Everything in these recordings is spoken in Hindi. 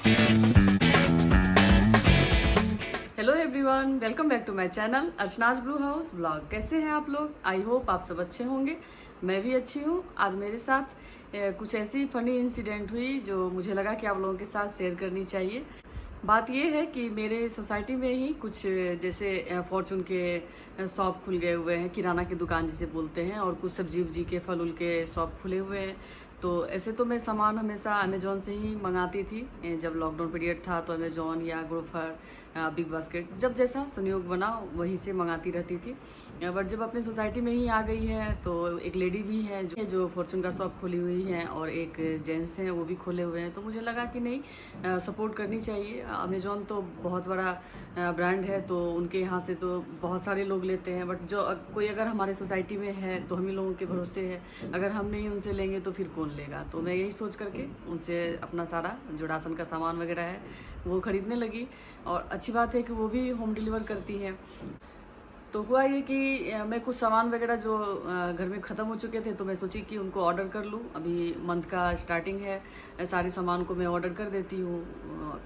Hello everyone, welcome back to my channel Archana's blue house vlog. कैसे हैं आप लोग? आई होप आप सब अच्छे होंगे। मैं भी अच्छी हूँ। आज मेरे साथ कुछ ऐसी फ़नी इंसिडेंट हुई जो मुझे लगा कि आप लोगों के साथ शेयर करनी चाहिए। बात ये है कि मेरे सोसाइटी में ही कुछ जैसे फॉर्चून के शॉप खुल गए हुए हैं, किराना की दुकान जिसे बोलते हैं, और कुछ सब्जी उब्जी के फल उल के शॉप खुले हुए हैं। तो ऐसे तो मैं सामान हमेशा अमेज़ॉन से ही मंगाती थी। जब लॉकडाउन पीरियड था तो अमेज़ॉन या ग्रोफर, बिग बास्केट, जब जैसा संयोग बना वहीं से मंगाती रहती थी। बट जब अपने सोसाइटी में ही आ गई है तो एक लेडी भी है जो फॉर्चून का शॉप खोली हुई है, और एक जेंट्स हैं वो भी खोले हुए हैं। तो मुझे लगा कि नहीं, सपोर्ट करनी चाहिए। अमेज़ॉन तो बहुत बड़ा ब्रांड है, तो उनके यहाँ से तो बहुत सारे लोग लेते हैं। बट जो कोई अगर हमारे सोसाइटी में है तो हम ही लोगों के भरोसे है। अगर हम नहीं उनसे लेंगे तो फिर कौन लेगा। तो मैं यही सोच करके उनसे अपना सारा जो राशन का सामान वगैरह है वो ख़रीदने लगी। और अच्छी बात है कि वो भी होम डिलीवर करती है। तो हुआ ये कि मैं कुछ सामान वगैरह जो घर में ख़त्म हो चुके थे, तो मैं सोची कि उनको ऑर्डर कर लूँ। अभी मंथ का स्टार्टिंग है, सारे सामान को मैं ऑर्डर कर देती हूँ,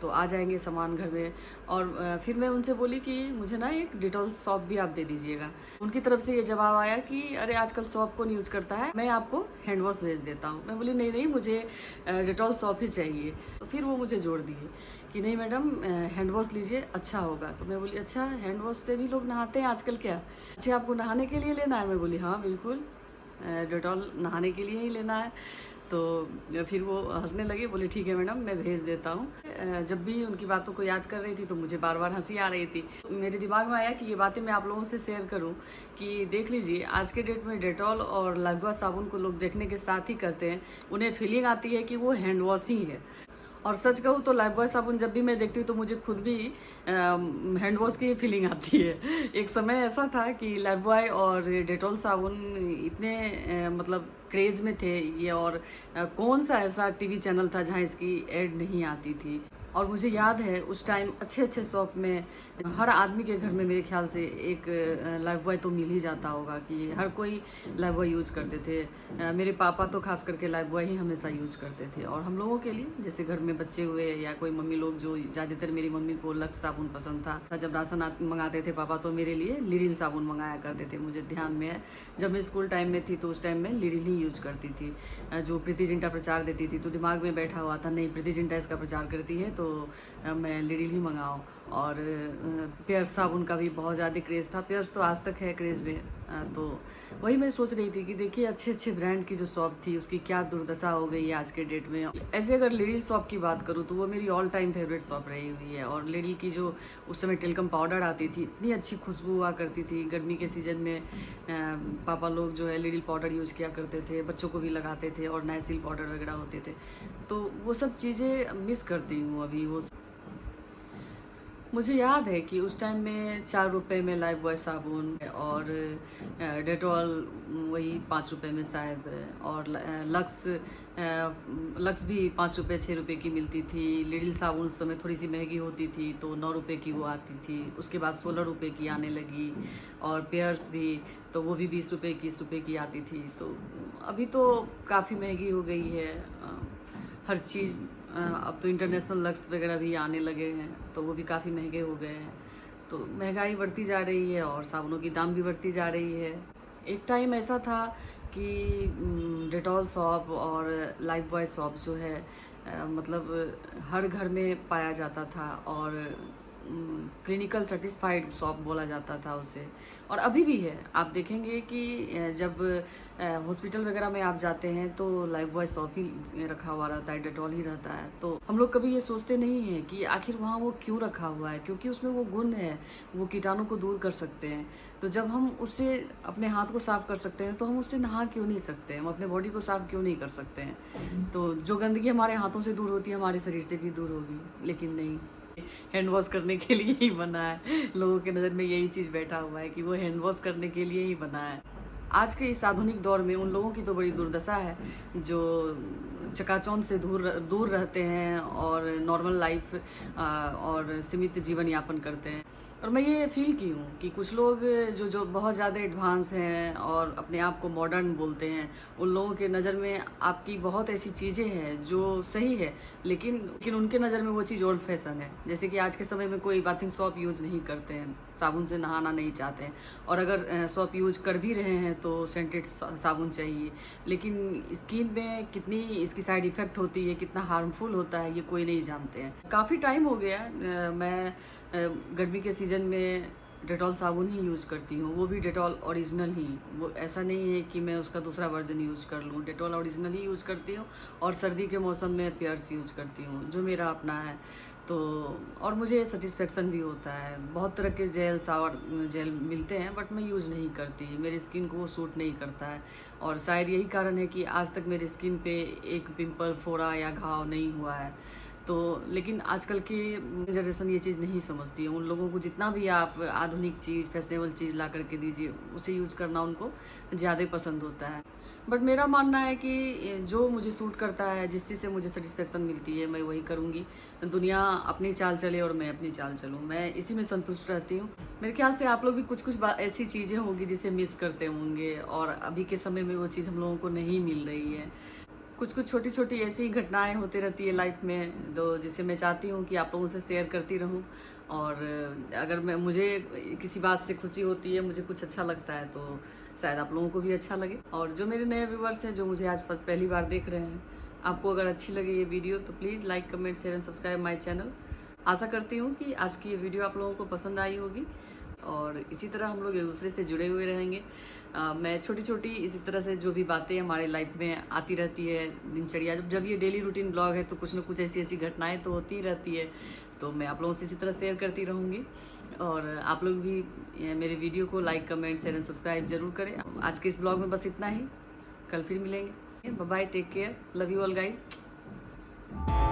तो आ जाएंगे सामान घर में। और फिर मैं उनसे बोली कि मुझे ना एक डिटॉल सॉप भी आप दे दीजिएगा। उनकी तरफ से ये जवाब आया कि अरे आजकल सॉप कौन यूज़ करता है, मैं आपको हैंड वॉश भेज देता हूँ। मैं बोली नहीं नहीं, मुझे डिटॉल सॉप ही चाहिए। तो फिर वो मुझे जोड़ दिए कि नहीं मैडम, हैंड वॉश लीजिए, अच्छा होगा। तो मैं बोली अच्छा, हैंड वॉश से भी लोग नहाते हैं आजकल क्या? अच्छा, आपको नहाने के लिए लेना है? मैं बोली हाँ बिल्कुल, डेटॉल नहाने के लिए ही लेना है। तो फिर वो हंसने लगे, बोले ठीक है मैडम, मैं भेज देता हूँ। जब भी उनकी बातों को याद कर रही थी तो मुझे बार बार हंसी आ रही थी। मेरे दिमाग में आया कि ये बातें मैं आप लोगों से शेयर करूँ कि देख लीजिए, आज के डेट में डेटॉल और लाइफबॉय साबुन को लोग देखने के साथ ही करते हैं। उन्हें फीलिंग आती है कि वो हैंड वॉश ही है। और सच कहूँ तो लाइफबॉय साबुन जब भी मैं देखती हूँ तो मुझे खुद भी हैंड वॉश की फीलिंग आती है। एक समय ऐसा था कि लाइफबॉय और डेटॉल साबुन इतने मतलब क्रेज़ में थे ये। और कौन सा ऐसा टीवी चैनल था जहाँ इसकी ऐड नहीं आती थी। और मुझे याद है उस टाइम अच्छे अच्छे शॉप में हर आदमी के घर में मेरे ख्याल से एक लाइफबॉय तो मिल ही जाता होगा, कि हर कोई लाइफबॉय यूज़ करते थे। मेरे पापा तो खास करके लाइफबॉय ही हमेशा यूज़ करते थे। और हम लोगों के लिए, जैसे घर में बच्चे हुए या कोई मम्मी लोग, जो ज़्यादातर मेरी मम्मी को लक्स साबुन पसंद था। जब राशन मंगाते थे पापा तो मेरे लिए लिरिल साबुन मंगाया करते थे। मुझे ध्यान में है जब मैं स्कूल टाइम में थी तो उस टाइम में लिरिल ही यूज़ करती थी। जो प्रीति जिंटा प्रचार देती थी तो दिमाग में बैठा हुआ था नहीं, प्रीति जिंटा इसका प्रचार करती है तो मैं लिरिल ही मंगाऊँ। और पियर्स साबुन का भी बहुत ज़्यादा क्रेज़ था। पियर्स तो आज तक है क्रेज़ में। तो वही मैं सोच रही थी कि देखिए अच्छे अच्छे ब्रांड की जो शॉप थी उसकी क्या दुर्दशा हो गई है आज के डेट में। ऐसे अगर लिरिल शॉप की बात करूँ तो वो मेरी ऑल टाइम फेवरेट शॉप रही हुई है। और लिरिल की जो उस समय टेलकम पाउडर आती थी, इतनी अच्छी खुशबू हुआ करती थी। गर्मी के सीज़न में पापा लोग जो है लिरिल पाउडर यूज़ किया करते थे, बच्चों को भी लगाते थे, और नाइसिल पाउडर वगैरह होते थे। तो वो सब चीज़ें मिस करती हूँ अभी। वो मुझे याद है कि उस टाइम में 4 रुपए में लाइफबॉय साबुन, और डेटॉल वही 5 रुपए में शायद, और लक्स लक्स भी 5 रुपए 6 रुपए की मिलती थी। लिटिल साबुन उस समय थोड़ी सी महंगी होती थी तो 9 रुपए की वो आती थी। उसके बाद 16 रुपए की आने लगी। और पेयर्स भी, तो वो भी 20 रुपए 21 रुपए की आती थी। तो अभी तो काफ़ी महंगी हो गई है हर चीज़। अब तो इंटरनेशनल लक्स वगैरह भी आने लगे हैं तो वो भी काफ़ी महंगे हो गए हैं। तो महंगाई बढ़ती जा रही है और साबुनों की दाम भी बढ़ती जा रही है। एक टाइम ऐसा था कि डेटॉल शॉप और लाइफबॉय शॉप जो है मतलब हर घर में पाया जाता था। और क्लिनिकल सर्टिफाइड शॉप बोला जाता था उसे। और अभी भी है। आप देखेंगे कि जब हॉस्पिटल वगैरह में आप जाते हैं तो लाइफबॉय शॉप ही रखा हुआ रहता है, डेटॉल ही रहता है। तो हम लोग कभी ये सोचते नहीं हैं कि आखिर वहाँ वो क्यों रखा हुआ है, क्योंकि उसमें वो गुण है, वो कीटाणु को दूर कर सकते हैं। तो जब हम उससे अपने हाथ को साफ कर सकते हैं तो हम उससे नहा क्यों नहीं सकते, हम अपने बॉडी को साफ क्यों नहीं कर सकते हैं। तो जो गंदगी हमारे हाथों से दूर होती है हमारे शरीर से भी दूर होगी। लेकिन नहीं, हैंड वॉश करने के लिए ही बना है। लोगों के नज़र में यही चीज़ बैठा हुआ है कि वो हैंड वॉश करने के लिए ही बना है। आज के इस आधुनिक दौर में उन लोगों की तो बड़ी दुर्दशा है जो चकाचौंध से दूर दूर रहते हैं और नॉर्मल लाइफ और सीमित जीवन यापन करते हैं। और मैं ये फील की हूँ कि कुछ लोग जो जो बहुत ज़्यादा एडवांस हैं और अपने आप को मॉडर्न बोलते हैं, उन लोगों के नज़र में आपकी बहुत ऐसी चीज़ें हैं जो सही है, लेकिन उनके नज़र में वो चीज़ ओल्ड फैशन है। जैसे कि आज के समय में कोई बाथिंग सोप यूज नहीं करते हैं, साबुन से नहाना नहीं चाहते हैं, और अगर सोप यूज कर भी रहे हैं तो सेंटेड साबुन चाहिए। लेकिन स्किन में कितनी इसकी साइड इफ़ेक्ट होती है, कितना हार्मफुल होता है, ये कोई नहीं जानते हैं। काफ़ी टाइम हो गया मैं गर्मी के सीज़न में डेटॉल साबुन ही यूज़ करती हूँ, वो भी डेटॉल ओरिजिनल ही। वो ऐसा नहीं है कि मैं उसका दूसरा वर्जन यूज़ कर लूँ, डेटॉल ओरिजिनल ही यूज़ करती हूँ। और सर्दी के मौसम में पियर्स यूज़ करती हूँ, जो मेरा अपना है। तो और मुझे सेटिस्फेक्शन भी होता है। बहुत तरह के जेल सावर जेल मिलते हैं, बट मैं यूज़ नहीं करती, मेरी स्किन को वो सूट नहीं करता है। और शायद यही कारण है कि आज तक मेरी स्किन पे एक पिंपल, फोड़ा या घाव नहीं हुआ है। तो लेकिन आजकल की जनरेशन ये चीज़ नहीं समझती है। उन लोगों को जितना भी आप आधुनिक चीज़, फैशनेबल चीज़ ला करके दीजिए, उसे यूज़ करना उनको ज़्यादा पसंद होता है। बट मेरा मानना है कि जो मुझे सूट करता है, जिस चीज़ से मुझे सेटिस्फेक्शन मिलती है, मैं वही करूँगी। दुनिया अपनी चाल चले और मैं अपनी चाल चलूँ, मैं इसी में संतुष्ट रहती हूँ। मेरे ख्याल से आप लोग भी कुछ कुछ ऐसी चीज़ें होंगी जिसे मिस करते होंगे, और अभी के समय में वो चीज़ हम लोगों को नहीं मिल रही है। कुछ कुछ छोटी छोटी ऐसी घटनाएं होती रहती है लाइफ में, तो जिसे मैं चाहती हूँ कि आप लोगों से शेयर करती रहूँ। और अगर मुझे किसी बात से खुशी होती है, मुझे कुछ अच्छा लगता है, तो शायद आप लोगों को भी अच्छा लगे। और जो मेरे नए व्यूवर्स हैं, जो मुझे आज पहली बार देख रहे हैं, आपको अगर अच्छी लगे ये वीडियो तो please like, comment, share and subscribe my channel. आशा करती हूँ कि आज की ये वीडियो आप लोगों को पसंद आई होगी, और इसी तरह हम लोग एक दूसरे से जुड़े हुए रहेंगे। मैं छोटी छोटी इसी तरह से जो भी बातें हमारे लाइफ में आती रहती है, दिनचर्या, जब ये डेली रूटीन ब्लॉग है तो कुछ ना कुछ ऐसी ऐसी घटनाएं तो होती ही रहती है, तो मैं आप लोगों से इसी तरह शेयर करती रहूँगी। और आप लोग भी मेरे वीडियो को like, comment, share and subscribe जरूर करें। आज के इस ब्लॉग में बस इतना ही, कल फिर मिलेंगे। Bye bye, take care, love you all guys.